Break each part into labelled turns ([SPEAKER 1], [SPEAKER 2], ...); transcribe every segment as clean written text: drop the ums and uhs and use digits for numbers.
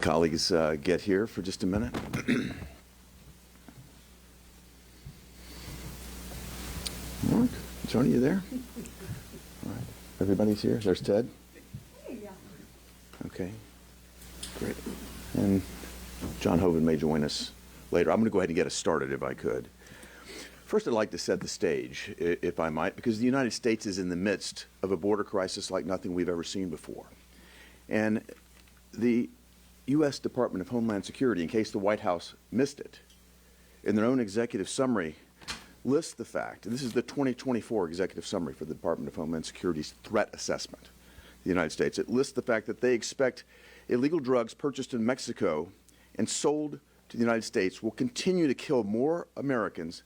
[SPEAKER 1] colleagues get here for just a minute. Mark, Tony, you there? All right. Everybody's here? There's Ted?
[SPEAKER 2] Yeah.
[SPEAKER 1] Okay, great. And John Hoven may join us later. I'm going to go ahead and get us started if I could. First, I'd like to set the stage, if I might, because the United States is in the midst of a border crisis like nothing we've ever seen before. And the U.S. Department of Homeland Security, in case the White House missed it, in their own executive summary, lists the fact, and this is the 2024 executive summary for the Department of Homeland Security's threat assessment of the United States. It lists the fact that they expect illegal drugs purchased in Mexico and sold to the United States will continue to kill more Americans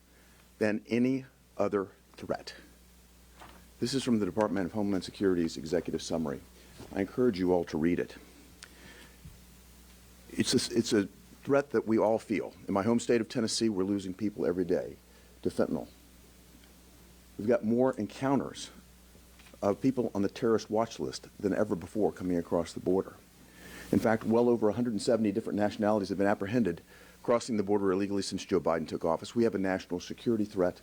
[SPEAKER 1] than any other threat. This is from the Department of Homeland Security's executive summary. I encourage you all to read it. It's a threat that we all feel. In my home state of Tennessee, we're losing people every day to fentanyl. We've got more encounters of people on the terrorist watch list than ever before coming across the border. In fact, well over 170 different nationalities have been apprehended crossing the border illegally since Joe Biden took office. We have a national security threat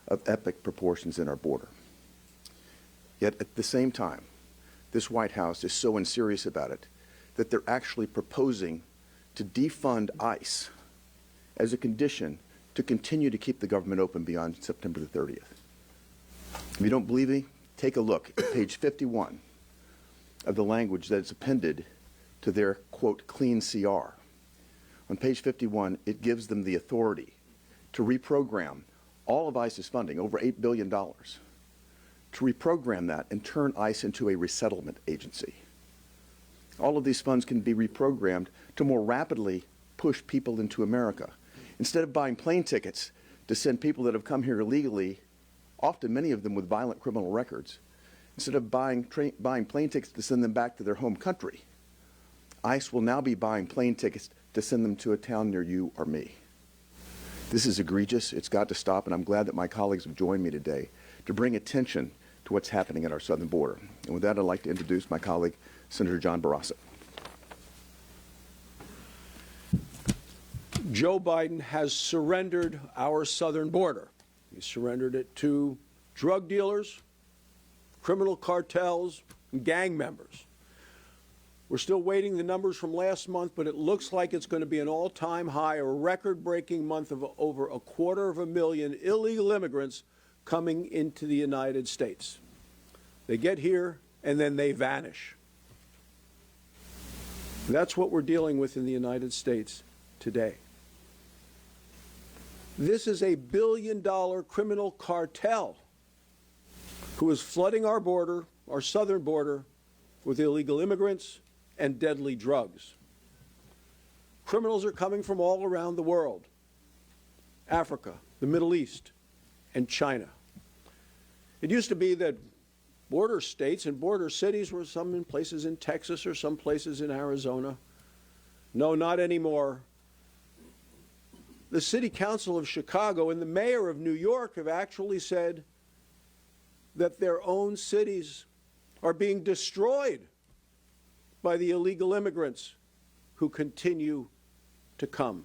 [SPEAKER 1] of epic proportions in our border. Yet at the same time, this White House is so unserious about it that they're actually proposing to defund ICE as a condition to continue to keep the government open beyond September the 30th. If you don't believe me, take a look at page 51 of the language that is appended to their, quote, clean CR. On page 51, it gives them the authority to reprogram all of ICE's funding, over $8 billion, to reprogram that and turn ICE into a resettlement agency. All of these funds can be reprogrammed to more rapidly push people into America. Instead of buying plane tickets to send people that have come here illegally, often many of them with violent criminal records, instead of buying plane tickets to send them back to their home country, ICE will now be buying plane tickets to send them to a town near you or me. This is egregious. It's got to stop, and I'm glad that my colleagues have joined me today to bring attention to what's happening at our southern border. And with that, I'd like to introduce my colleague, Senator John Barraza.
[SPEAKER 3] Joe Biden has surrendered our southern border. He surrendered it to drug dealers, criminal cartels, and gang members. We're still waiting the numbers from last month, but it looks like it's going to be an all-time high, a record-breaking month of over 250,000 illegal immigrants coming into the United States. They get here, and then they vanish. That's what we're dealing with in the United States today. This is a billion-dollar criminal cartel who is flooding our border, our southern border, with illegal immigrants and deadly drugs. Criminals are coming from all around the world: Africa, the Middle East, and China. It used to be that border states and border cities were some in places in Texas or some places in Arizona. No, not anymore. The City Council of Chicago and the Mayor of New York have actually said that their own cities are being destroyed by the illegal immigrants who continue to come.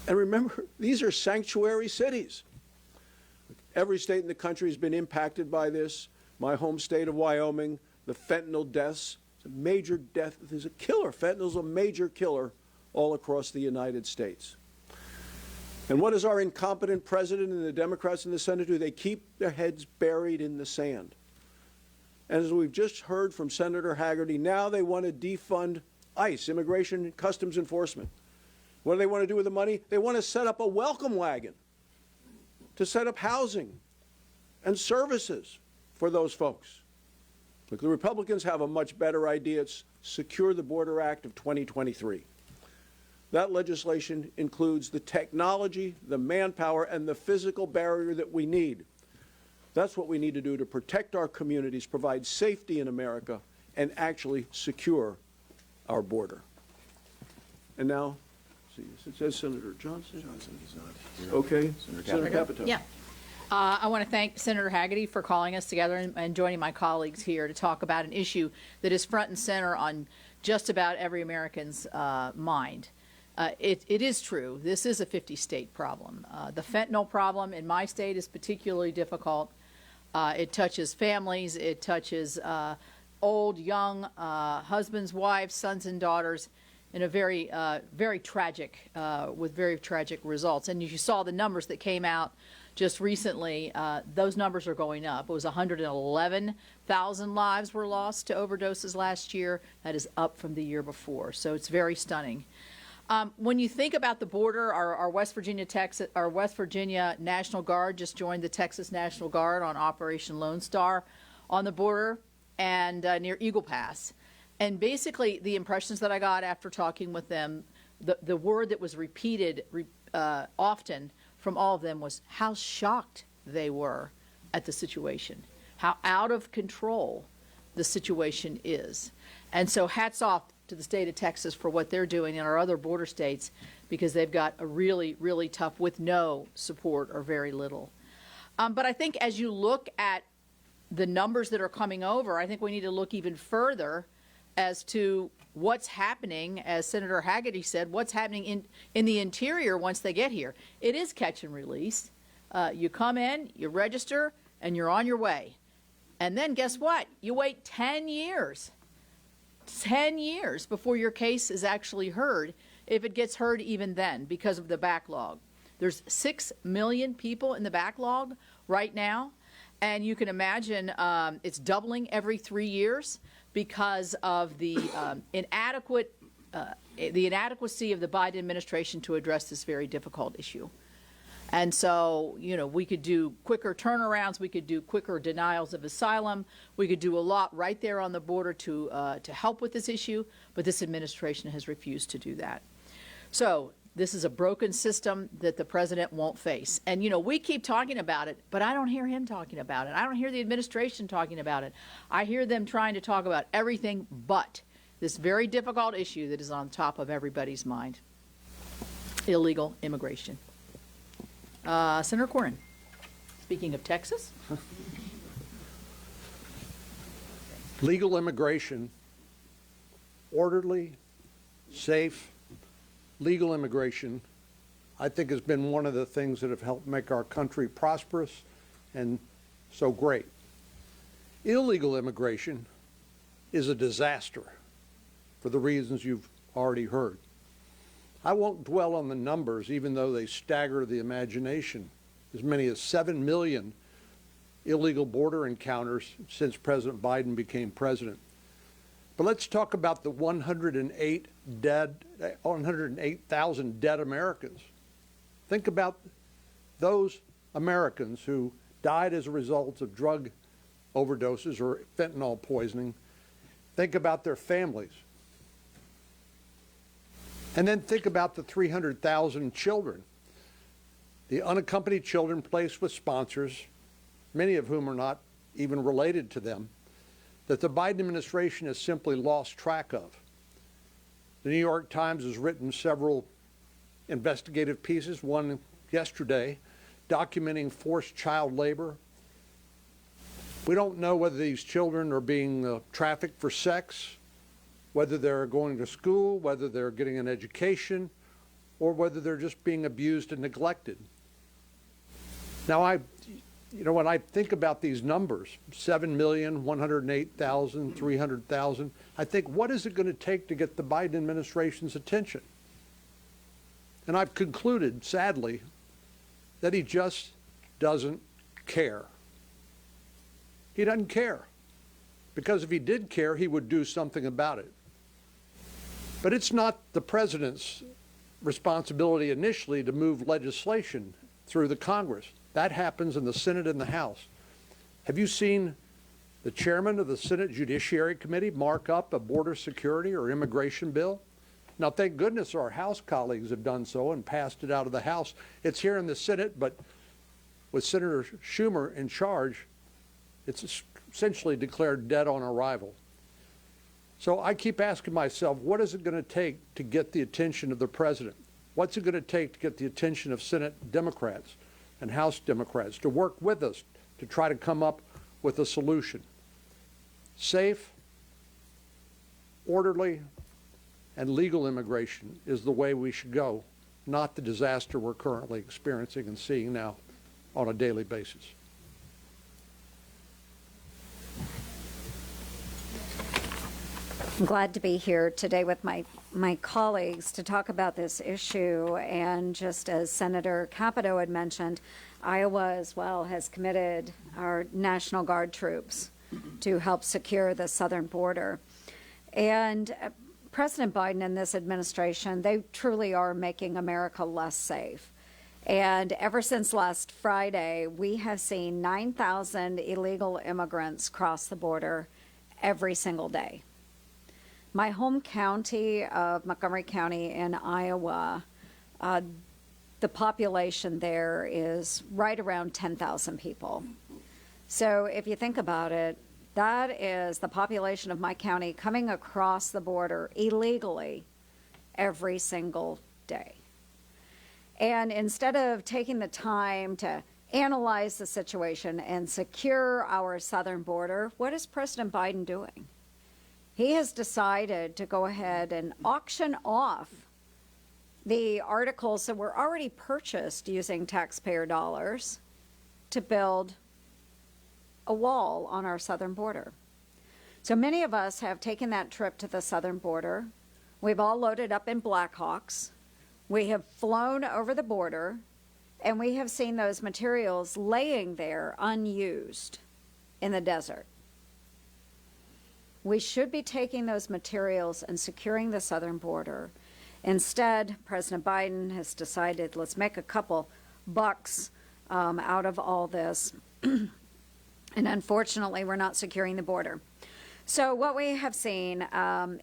[SPEAKER 3] And remember, these are sanctuary cities. Every state in the country has been impacted by this. My home state of Wyoming, the fentanyl deaths, it's a major death. There's a killer. Fentanyl's a major killer all across the United States. And what does our incompetent president and the Democrats in the Senate do? They keep their heads buried in the sand. And as we've just heard from Senator Hagerty, now they want to defund ICE, Immigration and Customs Enforcement. What do they want to do with the money? They want to set up a welcome wagon to set up housing and services for those folks. Look, the Republicans have a much better idea. It's Secure the Border Act of 2023. That legislation includes the technology, the manpower, and the physical barrier that we need. That's what we need to do to protect our communities, provide safety in America, and actually secure our border. And now, see, it says Senator Johnson.
[SPEAKER 1] Johnson, he's not here.
[SPEAKER 3] Okay,
[SPEAKER 1] Senator
[SPEAKER 3] Capito.
[SPEAKER 2] Yeah. I want to thank Senator Hagerty for calling us together and joining my colleagues here to talk about an issue that is front and center on just about every American's mind. It is true. This is a 50-state problem. The fentanyl problem in my state is particularly difficult. It touches families. It touches old, young, husbands, wives, sons, and daughters in a very tragic, with very tragic results. And you saw the numbers that came out just recently. Those numbers are going up. It was 111,000 lives were lost to overdoses last year. That is up from the year before. So it's very stunning. When you think about the border, our West Virginia National Guard just joined the Texas National Guard on Operation Lone Star on the border and near Eagle Pass. And basically, the impressions that I got after talking with them, the word that was repeated often from all of them was how shocked they were at the situation, how out of control the situation is. And so hats off to the state of Texas for what they're doing in our other border states, because they've got a really, really tough with no support or very little. But I think as you look at the numbers that are coming over, I think we need to look even further as to what's happening, as Senator Hagerty said, what's happening in the interior once they get here. It is catch and release. You come in, you register, and you're on your way. And then guess what? You wait 10 years. 10 years before your case is actually heard, if it gets heard even then, because of the backlog. There's 6 million people in the backlog right now, and you can imagine it's doubling every 3 years because of the inadequacy of the Biden administration to address this very difficult issue. And so, you know, we could do quicker turnarounds, we could do quicker denials of asylum, we could do a lot right there on the border to help with this issue, but this administration has refused to do that. So this is a broken system that the president won't face. And, you know, we keep talking about it, but I don't hear him talking about it. I don't hear the administration talking about it. I hear them trying to talk about everything but this very difficult issue that is on top of everybody's mind: illegal immigration. Senator Cornyn, speaking of Texas.
[SPEAKER 3] Legal immigration, orderly, safe, legal immigration, I think has been one of the things that have helped make our country prosperous and so great. Illegal immigration is a disaster for the reasons you've already heard. I won't dwell on the numbers, even though they stagger the imagination. As many as 7 million illegal border encounters since President Biden became president. But let's talk about the 108,000 dead Americans. Think about those Americans who died as a result of drug overdoses or fentanyl poisoning. Think about their families. And then think about the 300,000 children, the unaccompanied children placed with sponsors, many of whom are not even related to them, that the Biden administration has simply lost track of. The New York Times has written several investigative pieces, one yesterday, documenting forced child labor. We don't know whether these children are being trafficked for sex, whether they're going to school, whether they're getting an education, or whether they're just being abused and neglected. Now, when I think about these numbers, 7 million, 108,000, 300,000, I think, what is it going to take to get the Biden administration's attention? And I've concluded, sadly, that he just doesn't care. He doesn't care. Because if he did care, he would do something about it. But it's not the president's responsibility initially to move legislation through the Congress. That happens in the Senate and the House. Have you seen the chairman of the Senate Judiciary Committee mark up a border security or immigration bill? Now, thank goodness our House colleagues have done so and passed it out of the House. It's here in the Senate, but with Senator Schumer in charge, it's essentially declared dead on arrival. So I keep asking myself, what is it going to take to get the attention of the president? What's it going to take to get the attention of Senate Democrats and House Democrats to work with us to try to come up with a solution? Safe,
[SPEAKER 4] orderly and legal immigration is the way we should go, not the disaster we're currently experiencing and seeing now on a daily basis.
[SPEAKER 5] I'm glad to be here today with my colleagues to talk about this issue. And just as Senator Capito had mentioned, Iowa as well has committed our National Guard troops to help secure the southern border. And President Biden and this administration, they truly are making America less safe. And ever since last Friday, we have seen 9,000 illegal immigrants cross the border every single day. My home county of Montgomery County in Iowa, the population there is right around 10,000 people. So if you think about it, that is the population of my county coming across the border illegally every single day. And instead of taking the time to analyze the situation and secure our southern border, what is President Biden doing? He has decided to go ahead and auction off the articles that were already purchased using taxpayer dollars to build a wall on our southern border. So many of us have taken that trip to the southern border. We've all loaded up in Blackhawks. We have flown over the border, and we have seen those materials laying there unused in the desert. We should be taking those materials and securing the southern border. Instead, President Biden has decided, let's make a couple bucks out of all this. And unfortunately, we're not securing the border. So what we have seen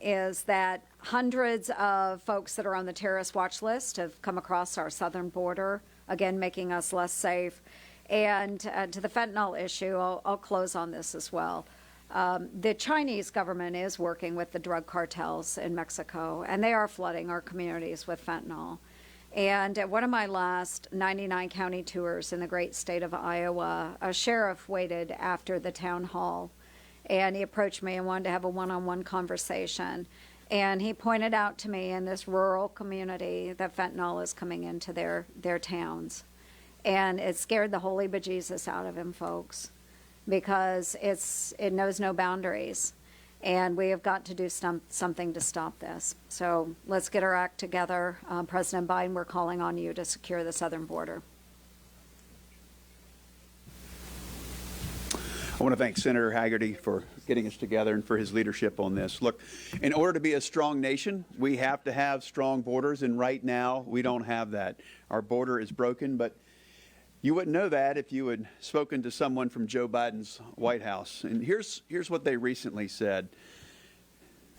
[SPEAKER 5] is that hundreds of folks that are on the terrorist watch list have come across our southern border, again, making us less safe. And to the fentanyl issue, I'll close on this as well. The Chinese government is working with the drug cartels in Mexico, and they are flooding our communities with fentanyl. And at one of my last 99 county tours in the great state of Iowa, a sheriff waited after the town hall, and he approached me and wanted to have a one-on-one conversation. And he pointed out to me in this rural community that fentanyl is coming into their towns. And it scared the holy bejesus out of him, folks, because it knows no boundaries. And we have got to do something to stop this. So let's get our act together. President Biden, we're calling on you to secure the southern border.
[SPEAKER 6] I want to thank Senator Haggerty for getting us together and for his leadership on this. Look, in order to be a strong nation, we have to have strong borders, and right now we don't have that. Our border is broken, but you wouldn't know that if you had spoken to someone from Joe Biden's White House. And here's what they recently said,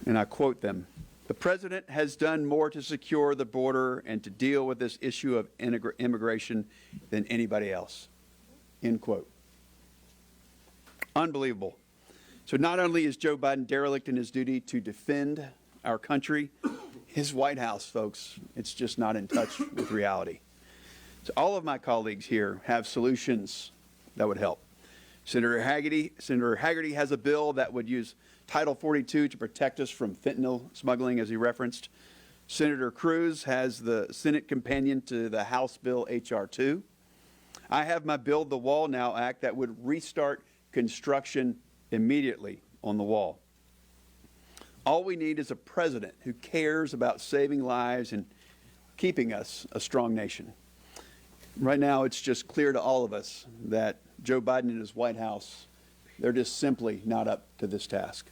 [SPEAKER 6] and I quote them. "The president has done more to secure the border and to deal with this issue of immigration than anybody else." End quote. Unbelievable. So not only is Joe Biden derelict in his duty to defend our country, his White House, folks, it's just not in touch with reality. So all of my colleagues here have solutions that would help. Senator Haggerty has a bill that would use Title 42 to protect us from fentanyl smuggling, as he referenced. Senator Cruz has the Senate companion to the House bill H.R. 2. I have my Build the Wall Now Act that would restart construction immediately on the wall. All we need is a president who cares about saving lives and keeping us a strong nation. Right now, it's just clear to all of us that Joe Biden and his White House, they're just simply not up to this task.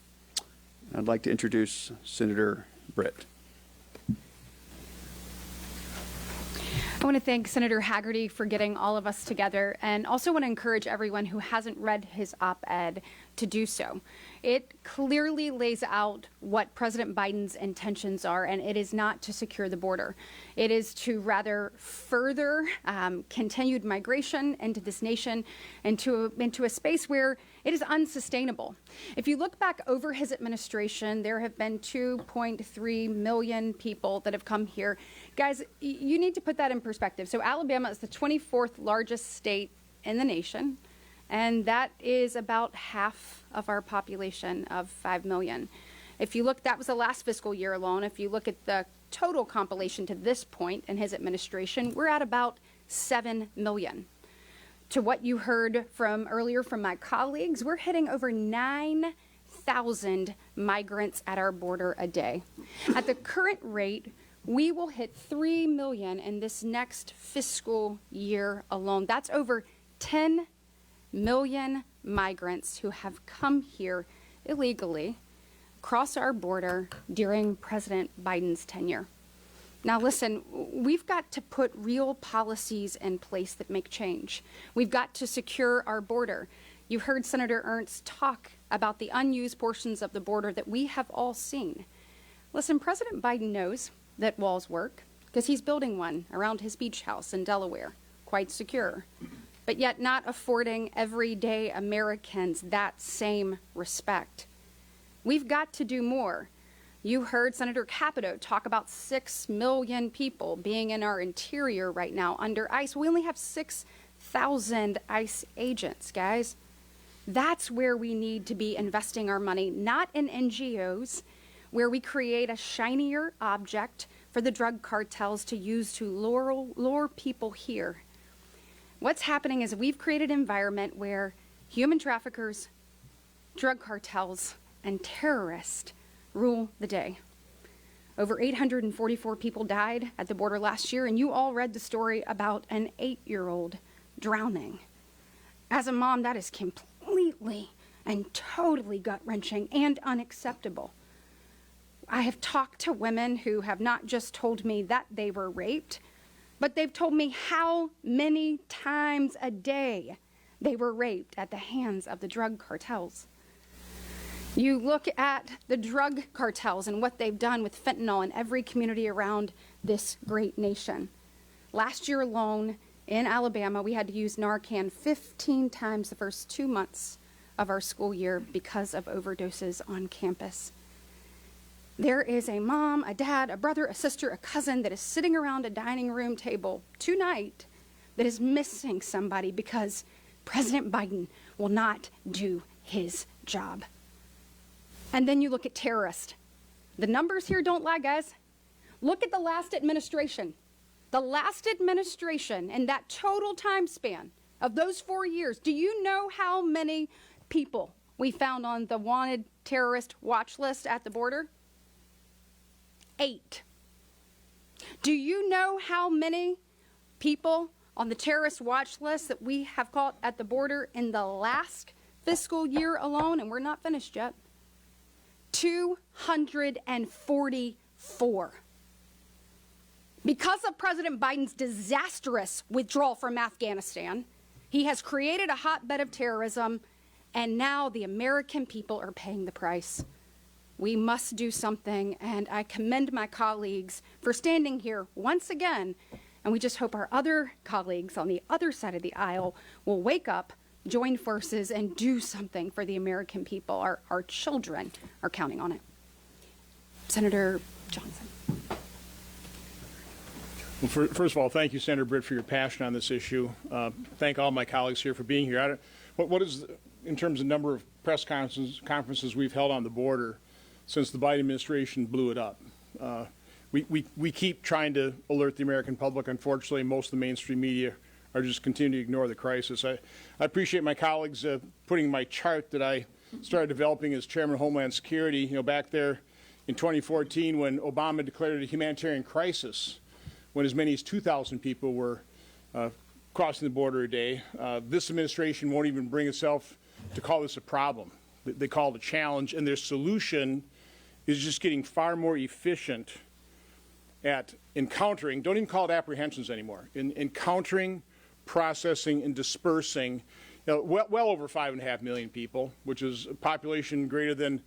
[SPEAKER 6] I'd like to introduce Senator Britt.
[SPEAKER 7] I want to thank Senator Haggerty for getting all of us together, and also want to encourage everyone who hasn't read his op-ed to do so. It clearly lays out what President Biden's intentions are, and it is not to secure the border. It is to rather further continued migration into this nation, into a space where it is unsustainable. If you look back over his administration, there have been 2.3 million people that have come here. Guys, you need to put that in perspective. So Alabama is the 24th largest state in the nation, and that is about half of our population of 5 million. If you look, that was the last fiscal year alone. If you look at the total compilation to this point in his administration, we're at about 7 million. To what you heard from earlier from my colleagues, we're hitting over 9,000 migrants at our border a day. At the current rate, we will hit 3 million in this next fiscal year alone. That's over 10 million migrants who have come here illegally across our border during President Biden's tenure. Now listen, we've got to put real policies in place that make change. We've got to secure our border. You heard Senator Ernst talk about the unused portions of the border that we have all seen. Listen, President Biden knows that walls work because he's building one around his beach house in Delaware, quite secure, but yet not affording everyday Americans that same respect. We've got to do more. You heard Senator Capito talk about 6 million people being in our interior right now under ICE. We only have 6,000 ICE agents, guys. That's where we need to be investing our money, not in NGOs, where we create a shinier object for the drug cartels to use to lure people here. What's happening is we've created an environment where human traffickers, drug cartels, and terrorists rule the day. Over 844 people died at the border last year, and you all read the story about an 8-year-old drowning. As a mom, that is completely and totally gut-wrenching and unacceptable. I have talked to women who have not just told me that they were raped, but they've told me how many times a day they were raped at the hands of the drug cartels. You look at the drug cartels and what they've done with fentanyl in every community around this great nation. Last year alone in Alabama, we had to use Narcan 15 times the first 2 months of our school year because of overdoses on campus. There is a mom, a dad, a brother, a sister, a cousin that is sitting around a dining room table tonight that is missing somebody because President Biden will not do his job. And then you look at terrorists. The numbers here don't lie, guys. Look at the last administration. The last administration in that total time span of those 4 years, do you know how many people we found on the wanted terrorist watch list at the border? 8. Do you know how many people on the terrorist watch list that we have caught at the border in the last fiscal year alone? And we're not finished yet. 244. Because of President Biden's disastrous withdrawal from Afghanistan, he has created a hotbed of terrorism, and now the American people are paying the price. We must do something, and I commend my colleagues for standing here once again, and we just hope our other colleagues on the other side of the aisle will wake up, join forces, and do something for the American people. Our children are counting on it. Senator Johnson.
[SPEAKER 8] Well, first of all, thank you, Senator Britt, for your passion on this issue. Thank all my colleagues here for being here. What is, in terms of number of press conferences we've held on the border since the Biden administration blew it up? We keep trying to alert the American public. Unfortunately, most of the mainstream media are just continuing to ignore the crisis. I appreciate my colleagues putting my chart that I started developing as Chairman of Homeland Security, back there in 2014 when Obama declared a humanitarian crisis, when as many as 2,000 people were crossing the border a day. This administration won't even bring itself to call this a problem. They call it a challenge, and their solution is just getting far more efficient at encountering, don't even call it apprehensions anymore, in encountering, processing, and dispersing well over 5.5 million people, which is a population greater than,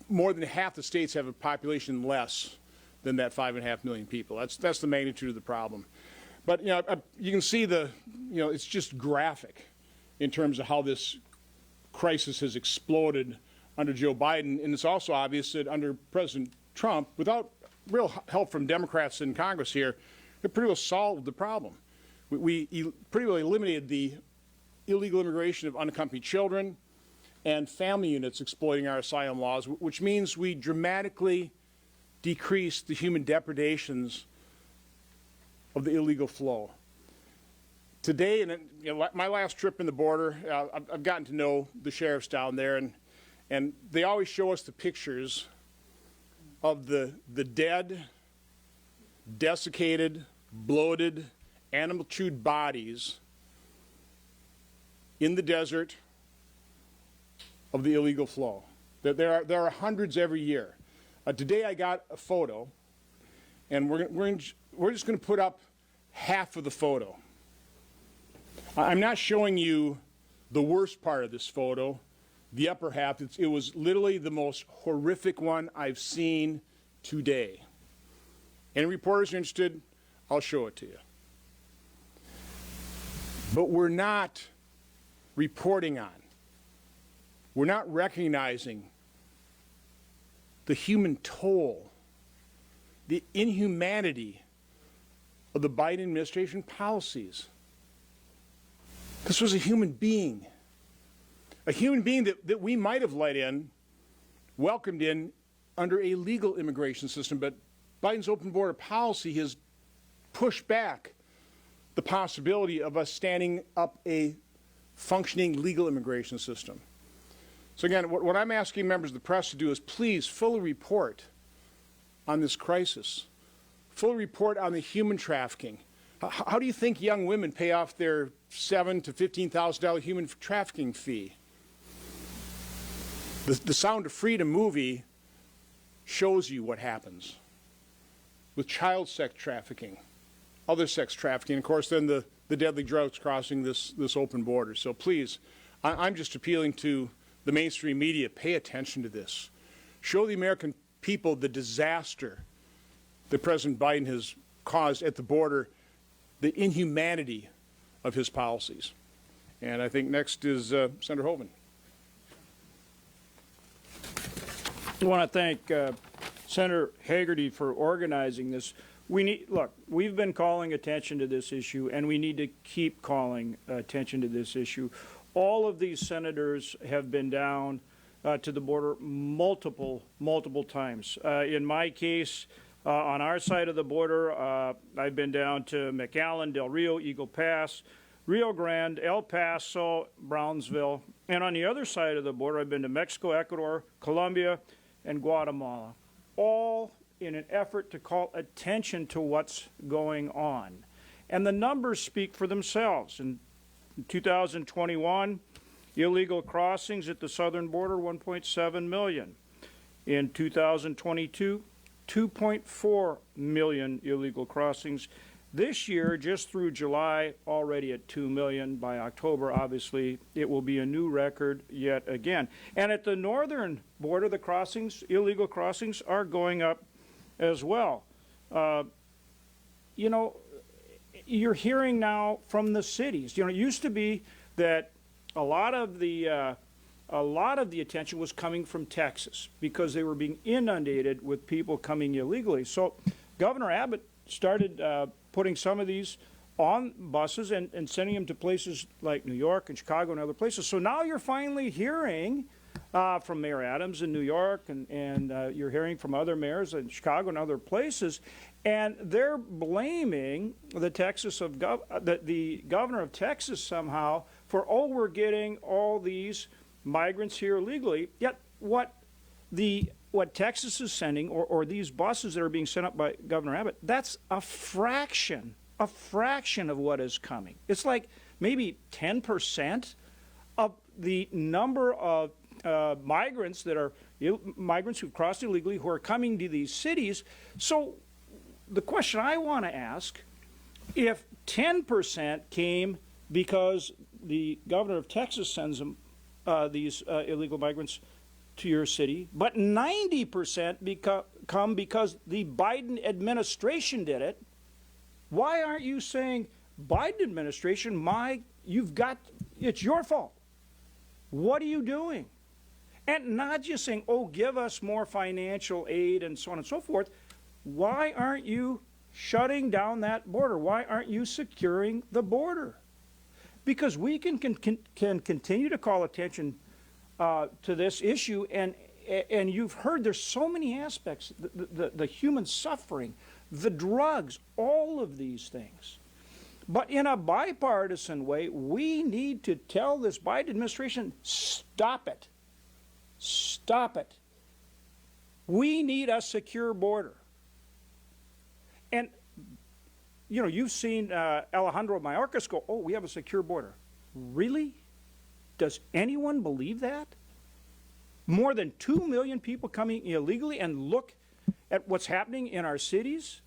[SPEAKER 8] more than half the states have a population less than that 5.5 million people. That's the magnitude of the problem. But you can see it's just graphic in terms of how this crisis has exploded under Joe Biden, and it's also obvious that under President Trump, without real help from Democrats in Congress here, it pretty well solved the problem. We pretty well eliminated the illegal immigration of unaccompanied children. and family units exploiting our asylum laws, which means we dramatically decrease the human depredations of the illegal flow. Today, and my last trip in the border, I've gotten to know the sheriffs down there, and they always show us the pictures of the dead, desiccated, bloated, animal-chewed bodies in the desert of the illegal flow. There are hundreds every year. Today I got a photo, and we're just going to put up half of the photo. I'm not showing you the worst part of this photo, the upper half. It was literally the most horrific one I've seen today. Any reporters are interested, I'll show it to you. But we're not reporting on, we're not recognizing the human toll, the inhumanity of the Biden administration policies. This was a human being that we might have let in, welcomed in under a legal immigration system, but Biden's open border policy has pushed back the possibility of us standing up a functioning legal immigration system. So again, what I'm asking members of the press to do is please fully report on this crisis, fully report on the human trafficking. How do you think young women pay off their $7,000 to $15,000 human trafficking fee? The Sound of Freedom movie shows you what happens with child sex trafficking, other sex trafficking, and of course then the deadly drugs crossing this open border. So please, I'm just appealing to the mainstream media, pay attention to this. Show the American people the disaster that President Biden has caused at the border, the inhumanity of his policies. And I think next is Senator Hovind.
[SPEAKER 9] I want to thank Senator Hagerty for organizing this. Look, we've been calling attention to this issue, and we need to keep calling attention to this issue. All of these senators have been down to the border multiple times. In my case, on our side of the border, I've been down to McAllen, Del Rio, Eagle Pass, Rio Grande, El Paso, Brownsville. And on the other side of the border, I've been to Mexico, Ecuador, Colombia, and Guatemala, all in an effort to call attention to what's going on. And the numbers speak for themselves. In 2021, illegal crossings at the southern border, 1.7 million. In 2022, 2.4 million illegal crossings. This year, just through July, already at 2 million. By October, obviously, it will be a new record yet again. And at the northern border, the crossings, illegal crossings, are going up as well. You know, you're hearing now from the cities. You know, it used to be that a lot of the attention was coming from Texas because they were being inundated with people coming illegally. So Governor Abbott started putting some of these on buses and sending them to places like New York and Chicago and other places. So now you're finally hearing from Mayor Adams in New York, and you're hearing from other mayors in Chicago and other places, and they're blaming the governor of Texas somehow for, oh, we're getting all these migrants here illegally. Yet what Texas is sending, or these buses that are being sent up by Governor Abbott, that's a fraction of what is coming. It's like maybe 10% of the number of migrants that are migrants who've crossed illegally who are coming to these cities. So the question I want to ask, if 10% came because the governor of Texas sends them these illegal migrants to your city, but 90% come because the Biden administration did it, why aren't you saying, Biden administration, it's your fault. What are you doing? And not just saying, oh, give us more financial aid and so on and so forth. Why aren't you shutting down that border? Why aren't you securing the border? Because we can continue to call attention to this issue, and you've heard there's so many aspects, the human suffering, the drugs, all of these things. But in a bipartisan way, we need to tell this Biden administration, stop it. Stop it. We need a secure border. And, you know, you've seen Alejandro Mayorkas go, oh, we have a secure border. Really? Does anyone believe that? More than 2 million people coming illegally, and look at what's happening in our cities?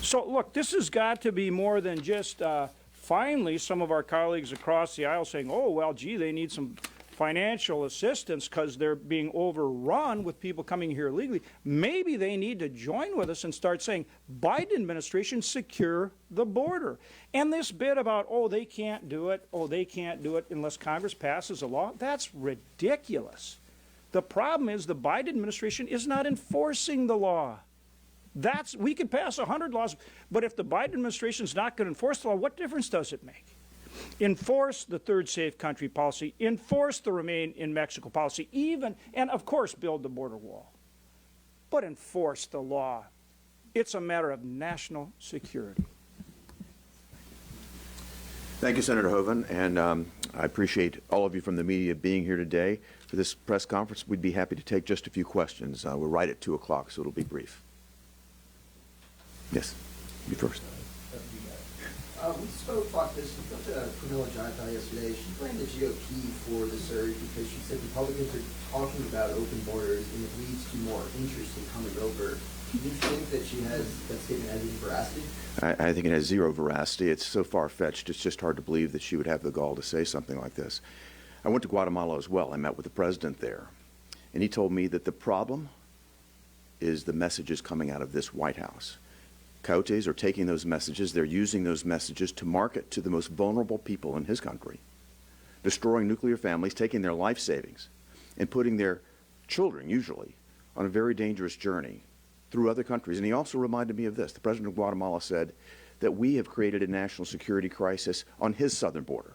[SPEAKER 9] So, look, this has got to be more than just finally some of our colleagues across the aisle saying, oh, well, gee, they need some financial assistance because they're being overrun with people coming here illegally. Maybe they need to join with us and start saying, Biden administration, secure the border. And this bit about, oh, they can't do it unless Congress passes a law, that's ridiculous. The problem is the Biden administration is not enforcing the law. We could pass 100 laws, but if the Biden administration is not going to enforce the law, what difference does it make? Enforce the third safe country policy, enforce the remain in Mexico policy, and of course build the border wall. But enforce the law. It's a matter of national security.
[SPEAKER 1] Thank you, Senator Hoeven, and I appreciate all of you from the media being here today. For this press conference, we'd be happy to take just a few questions. We're right at 2 o'clock, so it'll be brief. Yes, you first.
[SPEAKER 10] We spoke about this. We spoke to Camilla Giantel yesterday. She blamed the GOP for the surge because she said Republicans are talking about open borders and it leads to more interest in coming over. Do you think that that statement has any veracity?
[SPEAKER 1] I think it has zero veracity. It's so far-fetched, it's just hard to believe that she would have the gall to say something like this. I went to Guatemala as well. I met with the president there, and he told me that the problem is the messages coming out of this White House. Coyotes are taking those messages, they're using those messages to market to the most vulnerable people in his country, destroying nuclear families, taking their life savings, and putting their children, usually, on a very dangerous journey through other countries. And he also reminded me of this. The president of Guatemala said that we have created a national security crisis on his southern border.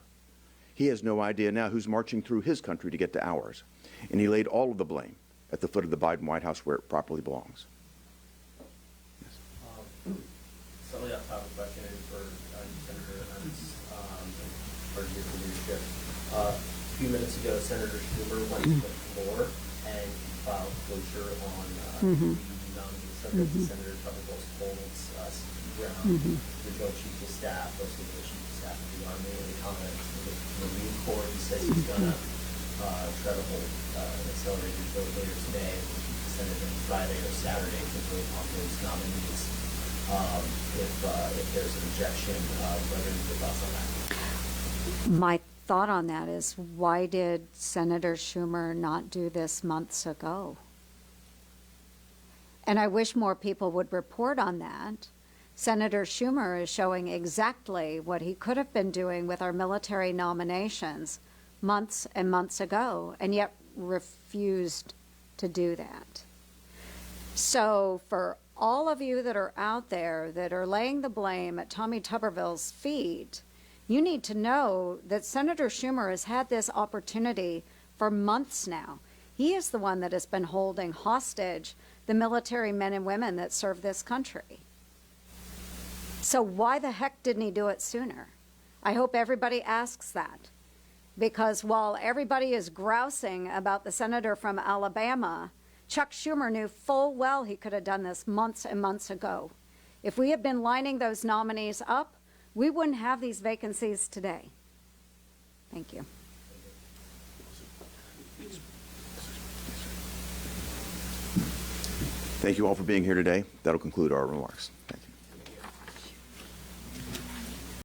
[SPEAKER 1] He has no idea now who's marching through his country to get to ours. And he laid all of the blame at the foot of the Biden White House where it properly belongs.
[SPEAKER 11] Slightly off topic question for Senator Ernst, for your leadership. A few minutes ago, Senator Schumer went to the floor and filed closure on the subject of Senator Cartels holds around the Joint Chiefs of Staff, mostly the Chief of Staff of the Army, and the comments from the Marine Corps. He says he's going to try to hold an accelerated vote later today, which is the Senate on Friday or Saturday to vote on those nominees. If there's an objection, what are your thoughts on that?
[SPEAKER 5] My thought on that is, why did Senator Schumer not do this months ago? And I wish more people would report on that. Senator Schumer is showing exactly what he could have been doing with our military nominations months and months ago, and yet refused to do that. So for all of you that are out there that are laying the blame at Tommy Tuberville's feet, you need to know that Senator Schumer has had this opportunity for months now. He is the one that has been holding hostage the military men and women that serve this country. So why the heck didn't he do it sooner? I hope everybody asks that. Because while everybody is grousing about the senator from Alabama, Chuck Schumer knew full well he could have done this months and months ago. If we had been lining those nominees up, we wouldn't have these vacancies today. Thank you.
[SPEAKER 1] Thank you all for being here today. That'll conclude our remarks. Thanks.